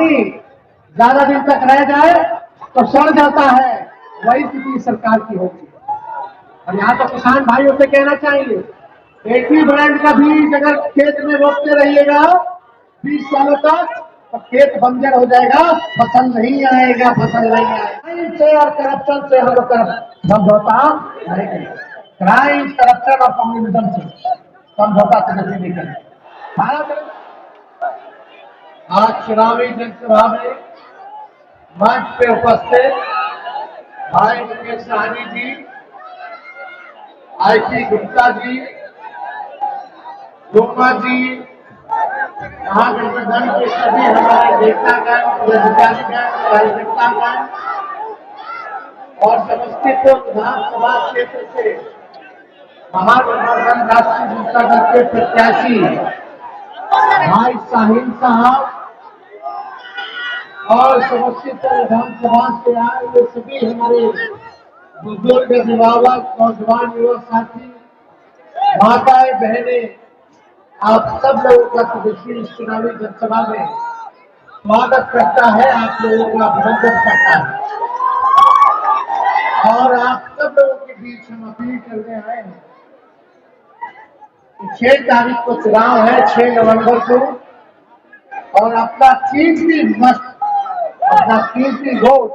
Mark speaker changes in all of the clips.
Speaker 1: पानी ज्यादा दिन तक रह जाए तो सड़ जाता है, वही स्थिति सरकार की होगी। और यहाँ तो किसान भाइयों से कहना चाहिए, एक ही ब्रांड का बीज अगर खेत में रोपते रहिएगा 20 सालों तक तो खेत बंजर हो जाएगा, फसल नहीं आएगा, फसल नहीं आएगा। से और करप्शन से हम लोग समझौता नहीं करेंगे। क्राइम, करप्शन और कम्युनिज्म से समझौता करने नहीं करेंगे। भारत आज चुनावी जनसभा में मंच पे उपस्थित भाई मुकेश सहनी जी, आईपी गुप्ता जी, गोपा जी, महागठबंधन के सभी हमारे नेतागण, पदाधिकारीगण, कार्यकर्तागण और समस्तीपुर विधानसभा क्षेत्र से महागठबंधन राष्ट्रीय जनता दल के प्रत्याशी भाई साहिल साहब और समस्तीपुर विधानसभा से आए हुए सभी हमारे बुजुर्ग, अभिभावक, नौजवान, युवा साथी, माताएं, बहनें, आप सब लोगों का प्रदेशी इस चुनावी जनसभा में स्वागत करता है, आप लोगों का अभिनंदन करता है। और आप सब लोगों के बीच हम अपील करने आए हैं कि 6 तारीख को चुनाव है, 6 नवंबर को, और अपना कीमती मत, अपना कीमती वोट,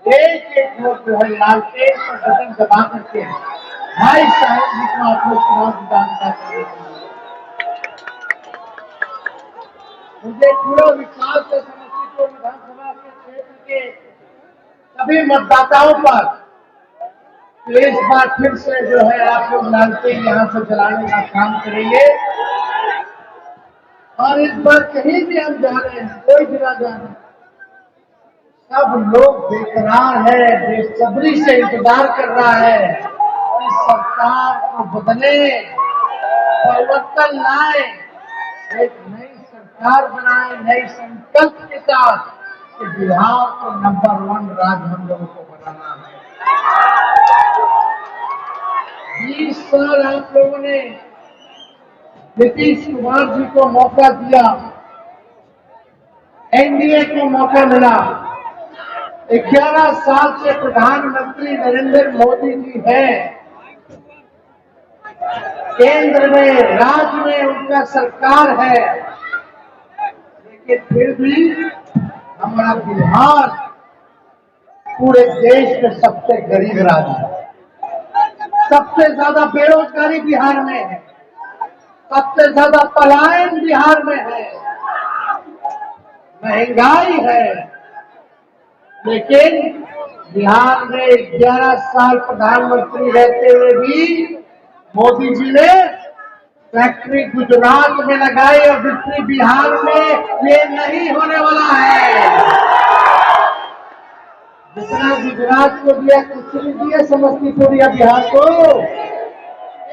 Speaker 1: एक एक वोट जो है लालटेन पर बटन दबा करके भाई साहब जी को आप लोग चुनाव जिताने का। मुझे पूरा विश्वास है समस्तीपुर विधानसभा के क्षेत्र के सभी मतदाताओं पर इस बार फिर से जो है आप लोग लालटेन यहाँ से जलाने का काम करेंगे। और इस बार कहीं भी हम जा रहे हैं, कोई जिला जा रहे हैं, सब लोग बेकरार है, बेसब्री से इंतजार कर रहा है कि सरकार को बदले, परिवर्तन लाए, एक नई सरकार बनाए, नए संकल्प के साथ कि बिहार को नंबर 1 राज्य हम लोगों को बनाना है। 20 साल आप लोगों ने नीतीश कुमार जी को मौका दिया, एनडीए को मौका मिला। 11 साल से प्रधानमंत्री नरेंद्र मोदी जी हैं, केंद्र में, राज्य में उनका सरकार है, लेकिन फिर भी हमारा बिहार पूरे देश में सबसे गरीब राज्य है। सबसे ज्यादा बेरोजगारी बिहार में है, सबसे ज्यादा पलायन बिहार में है, महंगाई है। लेकिन बिहार में 11 साल प्रधानमंत्री रहते हुए भी मोदी जी ने फैक्ट्री गुजरात में लगाई और दूसरी बिहार में ये नहीं होने वाला है। जितना गुजरात को दिया कुछ नहीं दिया समस्तीपुर या बिहार को,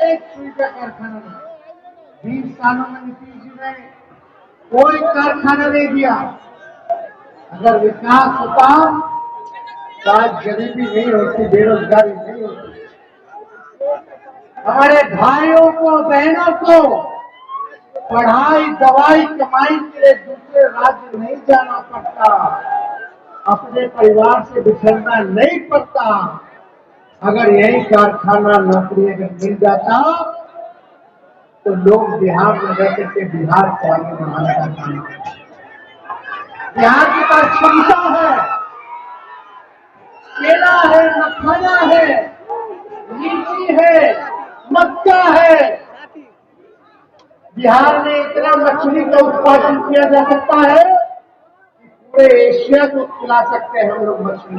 Speaker 1: एक सुई का कारखाना नहीं। 20 सालों में नीतीश जी ने कोई कारखाना नहीं दिया। अगर विकास होता तो आज गरीबी नहीं होती, बेरोजगारी नहीं होती, हमारे भाइयों को, बहनों को पढ़ाई, दवाई, कमाई के लिए दूसरे राज्य नहीं जाना पड़ता, अपने परिवार से बिछड़ना नहीं पड़ता। अगर यही कारखाना, नौकरी अगर मिल जाता तो लोग बिहार में रहते थे, बिहार को आगे बढ़ाने का काम करते। बिहार के पास क्षमता है, केला है, मखाना है, लीची है, मक्का है। बिहार में इतना मछली का उत्पादन किया जा सकता है कि पूरे एशिया को खिला सकते हैं हम लोग मछली।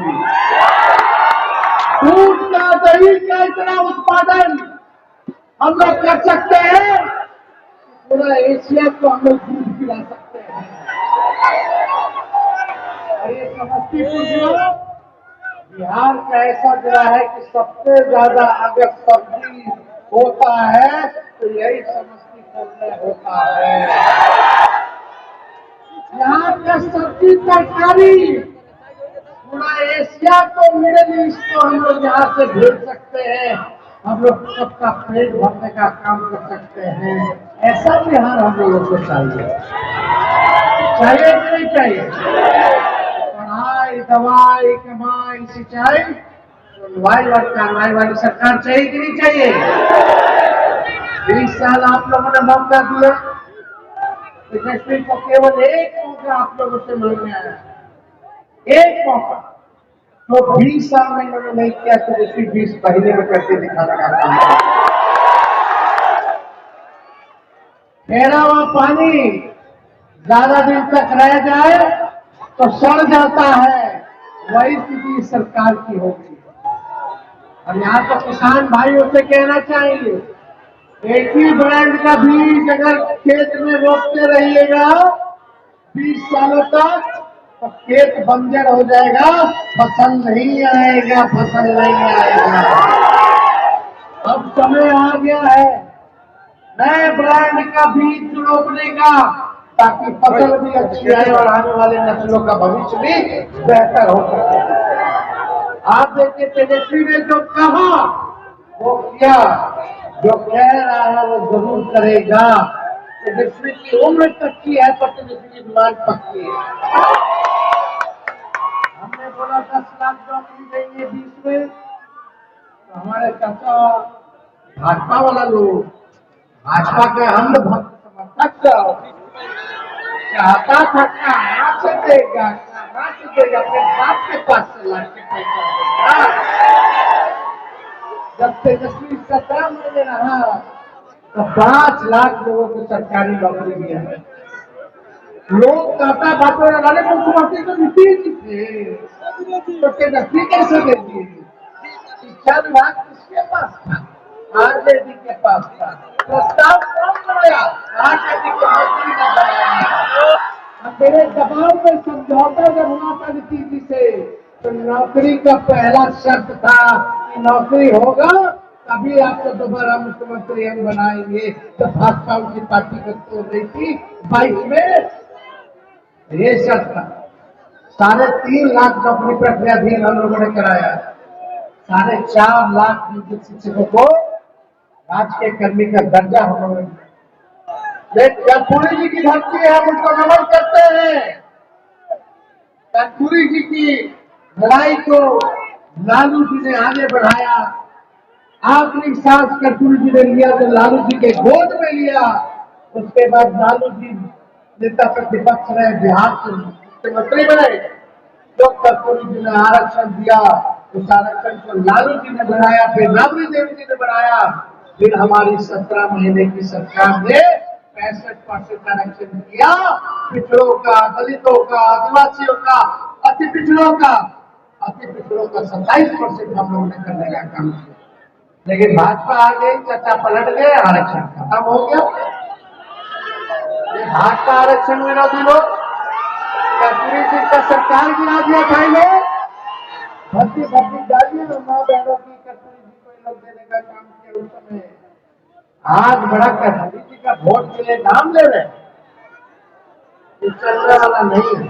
Speaker 1: दूध का, दही का इतना उत्पादन हम लोग कर सकते हैं, पूरा एशिया को हम लोग दूध पिला सकते हैं। और ये समस्तीपुर जिला बिहार का ऐसा जिला है कि सबसे ज्यादा अगर सब्जी होता है तो यही समस्तीपुर में होता है। यहाँ का सब्जी तरकारी पूरा एशिया को, मिडिल ईस्ट को हम लोग यहाँ से भेज सकते हैं, हम लोग सबका पेट भरने का काम कर सकते हैं। ऐसा बिहार हम लोगों को चाहिए। चाहिए कि नहीं चाहिए? पढ़ाई, दवाई, कमाई, सिंचाई, सुनवाई और कार्रवाई वाली सरकार चाहिए कि नहीं चाहिए? 20 साल आप लोगों ने मौका दिया, तेजस्वी को केवल एक मौका आप लोगों से मांगने आया, एक मौका। तो 20 साल में इन्होंने नहीं किया, तेजस्वी 20 महीने में करके दिखाने का काम किया। ठहरा हुआ पानी ज्यादा दिन तक रह जाए तो सड़ जाता है, वही स्थिति सरकार की होगी। और यहाँ तो किसान भाइयों से कहना चाहेंगे, एक ही ब्रांड का बीज अगर खेत में रोपते रहिएगा 20 सालों तक तो खेत बंजर हो जाएगा, फसल नहीं आएगा, फसल नहीं आएगा। अब समय आ गया है नए ब्रांड का बीज रोपने का, ताकि फसल भी अच्छी आए और आने वाले नस्लों का भविष्य भी बेहतर हो सके। आप देखिए, तेजस्वी ने जो कहा वो किया, जो कह रहा है वो जरूर करेगा। तेजस्वी की उम्र कच्ची है पर तेजस्वी की जुबान पक्की है। हमने बोला 10 लाख नौकरी देंगे 20 में, तो हमारे चाचा भाजपा वाला लोग, भाजपा के हम भक्त समर्थक चाहता था कहाँ से देगा, कहाँ से देगा, अपने बाप के पास से ला के पैसा देगा। जब तेजस्वी 17 महीने रहा तो 5 लाख लोगों को सरकारी नौकरी दिया है। लोग कहता बातों वाले मुख्यमंत्री तो नीतीश जी थे, तो तेजस्वी कैसे दे दिए? शिक्षा विभाग किसके पास था? आरजेडी के पास था। प्रस्ताव कौन बनाया? आरजेडी के मंत्री ने बनाया। मेरे दबाव में समझौता जब हुआ था नीतीश जी से, तो नौकरी का पहला शर्त था कि नौकरी होगा तभी आपको दोबारा मुख्यमंत्री हम बनाएंगे। तो भाजपा उनकी पार्टी को तोड़ रही थी 22 में, ये शर्त था। 3.5 लाख नौकरी प्रक्रियाधीन हम लोगों ने कराया। 4.5 लाख नियोजित शिक्षकों को राजकीय कर्मी का दर्जा हम लोगों ने। कर्पूरी जी की धरती है, हम उनको नमन करते हैं। कर्पूरी जी की लड़ाई को लालू जी ने आगे बढ़ाया। आखिरी सांस कर्पूरी जी ने लिया तो लालू जी के गोद में लिया। उसके बाद लालू जी नेता प्रतिपक्ष रहे, बिहार के मुख्यमंत्री बने। जो कर्पूरी जी ने आरक्षण दिया, उस आरक्षण को लालू जी ने बढ़ाया, फिर राबड़ी देवी जी ने बढ़ाया, फिर हमारी 17 महीने की सरकार ने 65% आरक्षण किया। पिछड़ों का, दलितों का, आदिवासियों का, अति पिछड़ों का 27% हम लोगों ने करने का काम किया। लेकिन भाजपा आ गई, चर्चा पलट गए, आरक्षण खत्म हो गया। ये भाजपा आरक्षण विरोधी लोग कर्पूरी जी का सरकार गिरा दिया खाएंगे। भर्ती डालिए ना माँ बहनों की, कर्पूरी जी को लोग देने का काम किया उस समय। आज बड़ा कर्पूरी जी का वोट के लिए नाम ले रहे, ये चलने वाला नहीं है।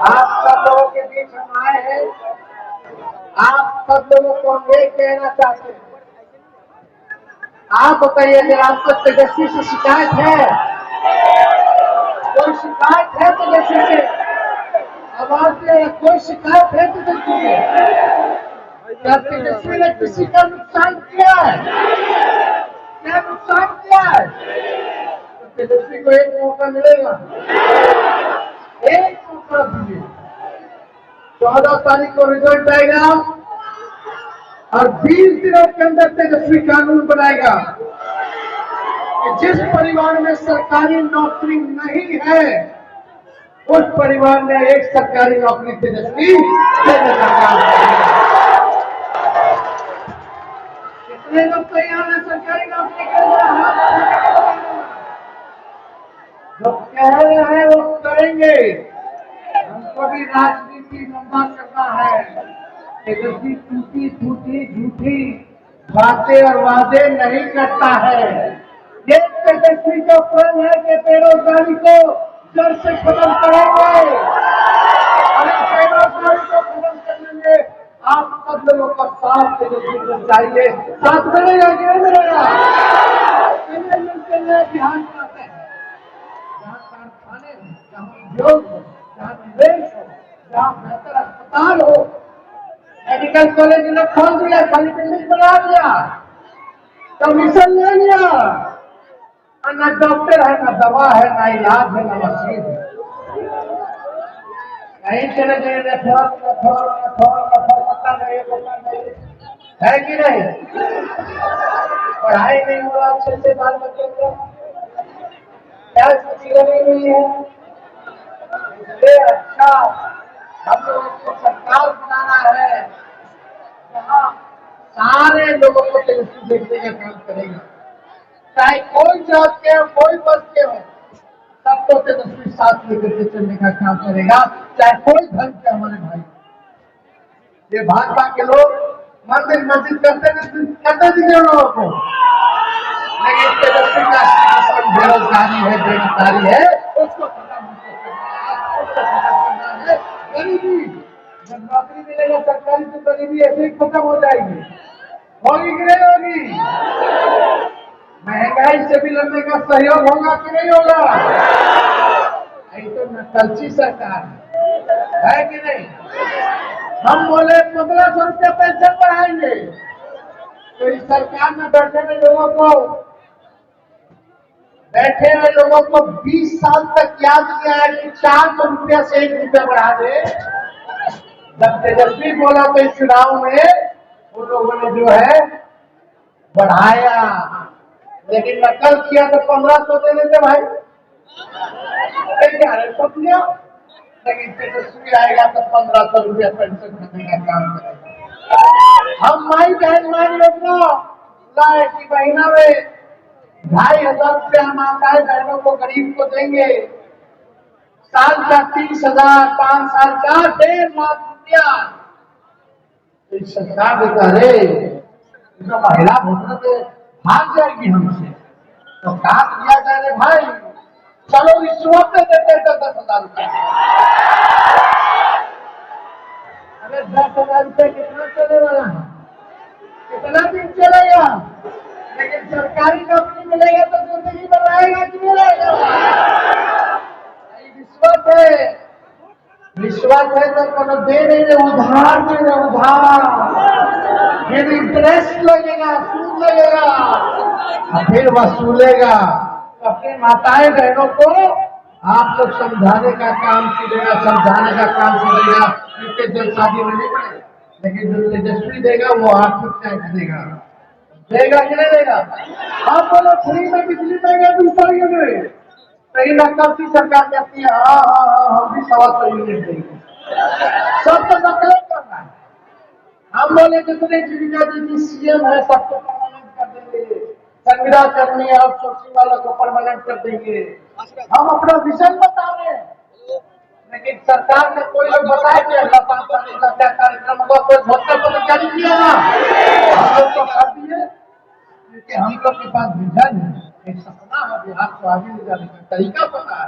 Speaker 1: आप सब लोगों के बीच हम आए हैं, आप सब लोगों को हम ये कहना चाहते हैं, आप बताइए अगर आपको तेजस्वी से शिकायत है, कोई शिकायत है तेजस्वी से? आवाज में कोई शिकायत है तेजस्वी से? क्या तेजस्वी ने किसी का नुकसान किया है? क्या नुकसान किया है? तो तेजस्वी को एक मौका मिलेगा, एक मौका दीजिए। 14 तारीख को रिजल्ट आएगा और 20 दिनों के अंदर तेजस्वी कानून बनाएगा कि जिस परिवार में सरकारी नौकरी नहीं है उस परिवार में एक सरकारी नौकरी तेजस्वी देने का काम करेगा। कितने लोग तैयार हैं सरकारी नौकरी के लिए? जो कह रहे हैं वो करेंगे। हमको भी राजनीति लंबा करना है। तेजस्वी टूटी फूटी झूठी बातें और वादे नहीं करता है। ये तेजस्वी का प्रण है कि बेरोजगारी को जड़ से खत्म करेंगे और इस बेरोजगारी को खत्म करने में आप सब लोगों का साथ तेजस्वी को चाहिए। साथ मिलेगा कि नहीं मिलेगा? मिलते हैं ध्यान करते हैं। जहाँ कारखाने जहाँ बेहतर अस्पताल हो, मेडिकल कॉलेज ने खोल दिया, खाली बिल्डिंग बना दिया, कमीशन ले लिया, और न डॉक्टर है, न दवा है, न इलाज है, न मशीन है। कहीं चले गए पता नहीं है कि नहीं। पढ़ाई नहीं हुआ अच्छे से बाल बच्चों को, क्या नहीं हुई है। इसलिए अच्छा हम लोगों को सरकार बनाना है जहाँ सारे लोगों को तेजस्वी देखने का काम करेगा, चाहे कोई जात के हो, कोई बस के हो, सबको तेजस्वी साथ लेकर के चलने का काम करेगा, चाहे कोई धर्म के हमारे भाई। ये भाजपा के लोग मंदिर मस्जिद करते दीजिए लोगों को, लेकिन तेजस्वी का बेरोजगारी है, बेरोजगारी है, उसको खत्म करना है। गरीबी, जब नौकरी मिलेगा सरकारी तो गरीबी ऐसे ही खत्म हो जाएगी। होगी कि नहीं होगी? महंगाई से भी लड़ने का सहयोग होगा कि नहीं होगा? यही तो नकलची सरकार है कि नहीं? हम बोले 1500 रुपया पेंशन बढ़ाएंगे, तो इस सरकार में बैठे हुए लोगों को 20 साल तक याद किया है कि 400 रुपया से 1 रुपया बढ़ा दे। जब तेजस्वी बोला तो इस चुनाव में उन लोगों ने जो है बढ़ाया, लेकिन नकल किया तो 1500 दे देते भाई, क्या है लेकिन तेजस्वी आएगा तो 1500 रुपया पेंशन देने का काम करेगा। हम माई बहन मान योजना लाए कि महीना में 2500 रुपया माताएं बहनों को गरीब को देंगे, साल का 30,000, 5 साल का 1.5 लाख रुपया। इस सरकार ने कहा रे तो महिला वोटर भाग जाएगी हमसे, तो क्या किया जाए रे भाई, चलो रिश्वत दे देते तो 10,000 रुपया। अरे 10,000 रुपया कितना चले वाला है, कितना दिन चलेगा, लेकिन सरकारी नौकरी मिलेगा तो जिंदगी में रहेगा कि नहीं रहेगा? रिश्वत है, रिश्वत है तो कोनो दे नहीं रहे, उधार दे रहे, उधार, फिर इंटरेस्ट लगेगा, सूद लगेगा, फिर वसूलेगा। अपनी माताएं बहनों को आप लोग समझाने का काम कीजिएगा, समझाने का काम कीजिएगा, क्योंकि जब शादी में नहीं पड़ेगा, लेकिन जो तेजस्वी देगा वो आर्थिक टैक्स देगा, देगा कि नहीं देगा? आप बोलो फ्री में बिजली देंगे 200 यूनिट, कहीं नकल की सरकार कहती है हाँ हम भी 125 यूनिट देंगे, सब तो नकल करना है। हम बोले जितने जीविका दीदी सीएम है सबको परमानेंट कर देंगे, संविदा कर्मी आउटसोर्सिंग वाला को परमानेंट कर देंगे, हम अपना विजन बता रहे हैं, लेकिन सरकार ने कोई लोग बताया कि अगला 5 साल का क्या कार्यक्रम होगा, कोई घोषणा पत्र जारी किया ना, हम लोग तो कर दिए, क्योंकि हम लोग के पास विजन है, एक सपना है, बिहार को आगे ले जाने का तरीका पता है।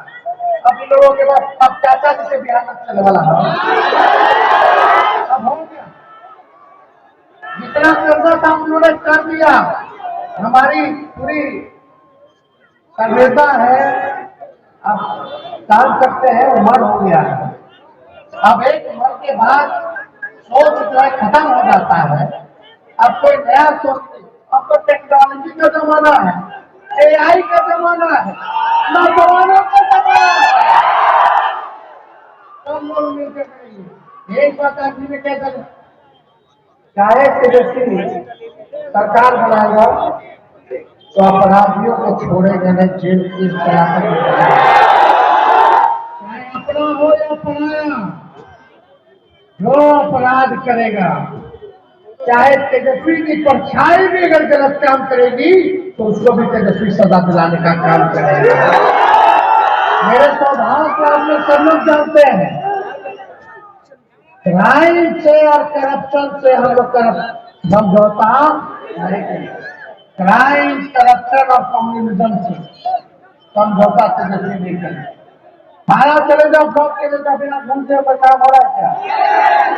Speaker 1: अब इन लोगों के पास अब चाचा जी से बिहार में चलने वाला है, अब हो गया, जितना करना था उन्होंने कर दिया। हमारी पूरी संवेदना है, अब काम करते हैं, उम्र हो गया है, अब एक उम्र के बाद सोच जो है खत्म हो जाता है, अब कोई नया सोच नहीं, अब तो टेक्नोलॉजी का जमाना है, एआई का जमाना है, नौजवानों का जमाना है, सब लोग मिलकर करेंगे। एक बात आखिरी में कह सकते, चाहे तेजस्वी सरकार बनाएगा तो अपराधियों को छोड़ेगा नहीं, जेल की चाहे अपना हो या पराया, जो अपराध करेगा, चाहे तेजस्वी की परछाई भी अगर गलत काम करेगी तो उसको भी तेजस्वी सजा दिलाने का काम करेगा। मेरे स्वभाव को आप लोग सब लोग जानते हैं, क्राइम से और करप्शन से हम लोग समझौता नहीं करेंगे, क्राइम, करप्शन और कम्युनिज्म से समझौता तेजस्वी नहीं करेंगे। थाना चले जाओ, ब्लॉक के लिए बिना घूस से काम हो रहा है क्या?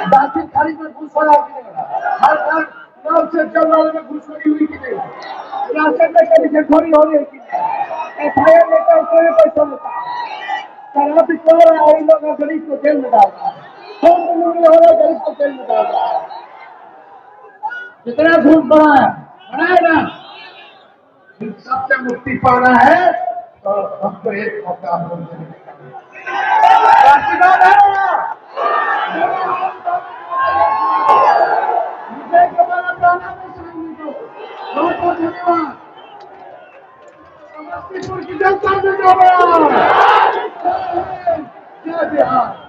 Speaker 1: दाखिल खारिज में घूस हो रहा है कि नहीं हो रहा? हर साल 9 से 14 में घूसखोरी हुई कि नहीं? राशन में कभी घूसखोरी हो रही है कि नहीं? FIR लेकर उसमें पैसा लेता है, शराब बिक रहा है, इन लोग गरीब को जेल में डाल रहा है। जेल में डाल रहा है। कितना झूठ बढ़ाएगा। इन सबसे मुक्ति पाना है तो हमको एक मौका हम लोग देने का मुझे दोबारा प्राणा में शामिल दो। बहुत बहुत धन्यवाद। समस्तीपुर की जनता जिंदाबाद। जय बिहार।